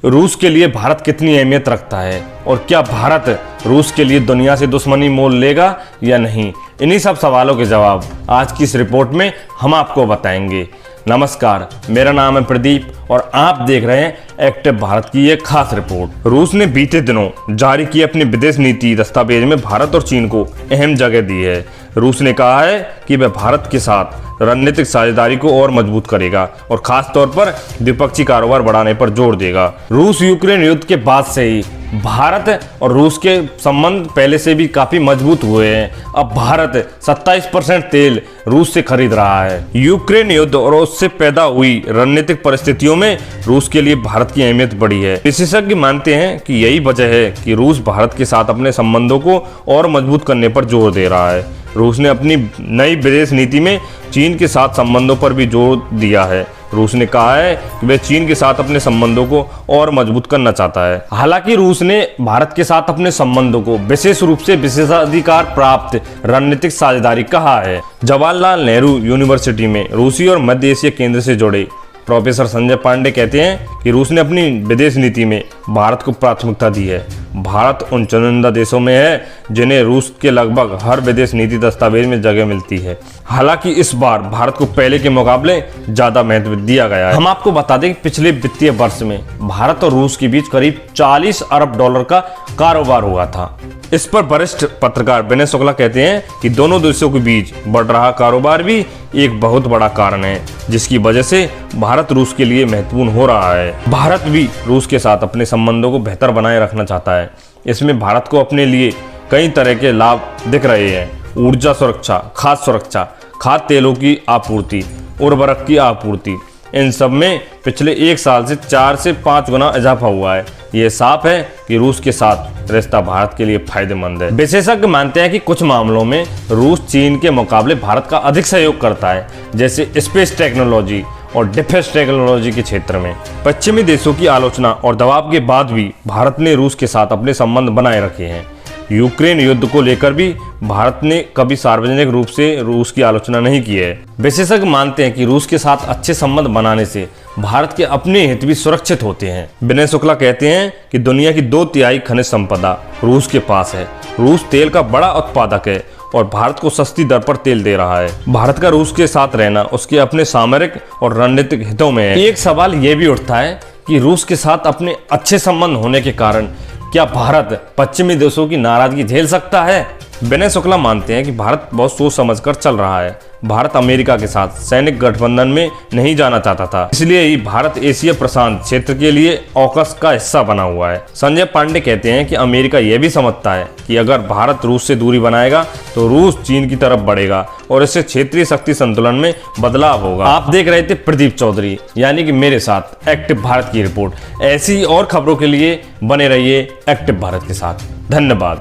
रूस के लिए भारत कितनी अहमियत रखता है और क्या भारत रूस के लिए दुनिया से दुश्मनी मोल लेगा या नहीं, इन्हीं सब सवालों के जवाब आज की इस रिपोर्ट में हम आपको बताएंगे। नमस्कार, मेरा नाम है प्रदीप और आप देख रहे हैं एक्टिव भारत की एक खास रिपोर्ट। रूस ने बीते दिनों जारी किए अपनी विदेश नीति दस्तावेज में भारत और चीन को अहम जगह दी है। रूस ने कहा है कि वह भारत के साथ रणनीतिक साझेदारी को और मजबूत करेगा और खास तौर पर द्विपक्षीय कारोबार बढ़ाने पर जोर देगा। रूस यूक्रेन युद्ध के बाद से ही भारत और रूस के संबंध पहले से भी काफी मजबूत हुए हैं। अब भारत 27% तेल रूस से खरीद रहा है। यूक्रेन युद्ध और उससे पैदा हुई रणनीतिक परिस्थितियों में रूस के लिए भारत की अहमियत बढ़ी है। विशेषज्ञ मानते हैं कि यही वजह है कि रूस भारत के साथ अपने संबंधों को और मजबूत करने पर जोर दे रहा है। रूस ने अपनी नई विदेश नीति में चीन के साथ संबंधों पर भी जोर दिया है। रूस ने कहा है कि वह चीन के साथ अपने संबंधों को और मजबूत करना चाहता है। हालांकि रूस ने भारत के साथ अपने संबंधों को विशेष रूप से विशेषाधिकार प्राप्त रणनीतिक साझेदारी कहा है। जवाहरलाल नेहरू यूनिवर्सिटी में रूसी और मध्य एशिया केंद्र से जुड़े प्रोफेसर संजय पांडे कहते हैं कि रूस ने अपनी विदेश नीति में भारत को प्राथमिकता दी है। भारत उन चुनिंदा देशों में है जिन्हें रूस के लगभग हर विदेश नीति दस्तावेज में जगह मिलती है। हालांकि इस बार भारत को पहले के मुकाबले ज्यादा महत्व दिया गया है। हम आपको बता दें कि पिछले वित्तीय वर्ष में भारत और रूस के बीच करीब 40 अरब डॉलर का कारोबार हुआ था। इस पर वरिष्ठ पत्रकार विनय शुक्ला कहते हैं कि दोनों देशों के बीच बढ़ रहा कारोबार भी एक बहुत बड़ा कारण है जिसकी वजह से भारत रूस के लिए महत्वपूर्ण हो रहा है। भारत भी रूस के साथ अपने संबंधों को बेहतर बनाए रखना चाहता है। इसमें भारत को अपने लिए कई तरह के लाभ दिख रहे हैं। ऊर्जा सुरक्षा, खाद्य सुरक्षा, खाद्य तेलों की आपूर्ति, उर्वरक की आपूर्ति, इन सब में पिछले एक साल से 4 से 5 गुना इजाफा हुआ है। ये साफ है कि रूस के साथ रिश्ता भारत के लिए फायदेमंद है। विशेषज्ञ मानते हैं कि कुछ मामलों में रूस चीन के मुकाबले भारत का अधिक सहयोग करता है, जैसे स्पेस टेक्नोलॉजी और डिफेंस टेक्नोलॉजी के क्षेत्र में। पश्चिमी देशों की आलोचना और दबाव के बाद भी भारत ने रूस के साथ अपने संबंध बनाए रखे हैं। यूक्रेन युद्ध को लेकर भी भारत ने कभी सार्वजनिक रूप से रूस की आलोचना नहीं की है। विशेषज्ञ मानते हैं कि रूस के साथ अच्छे संबंध बनाने से भारत के अपने हित भी सुरक्षित होते हैं। विनय शुक्ला कहते हैं कि दुनिया की 2/3 खनिज संपदा रूस के पास है। रूस तेल का बड़ा उत्पादक है और भारत को सस्ती दर पर तेल दे रहा है। भारत का रूस के साथ रहना उसके अपने सामरिक और रणनीतिक हितों में है। एक सवाल ये भी उठता है कि रूस के साथ अपने अच्छे संबंध होने के कारण क्या भारत पश्चिमी देशों की नाराजगी झेल सकता है? विनय शुक्ला मानते हैं कि भारत बहुत सोच समझकर चल रहा है। भारत अमेरिका के साथ सैनिक गठबंधन में नहीं जाना चाहता था, इसलिए ही भारत एशिया प्रशांत क्षेत्र के लिए ऑकस का हिस्सा बना हुआ है। संजय पांडे कहते हैं कि अमेरिका यह भी समझता है कि अगर भारत रूस से दूरी बनाएगा तो रूस चीन की तरफ बढ़ेगा और इससे क्षेत्रीय शक्ति संतुलन में बदलाव होगा। आप देख रहे थे प्रदीप चौधरी यानी कि मेरे साथ एक्टिव भारत की रिपोर्ट। ऐसी और खबरों के लिए बने रहिए एक्टिव भारत के साथ। धन्यवाद।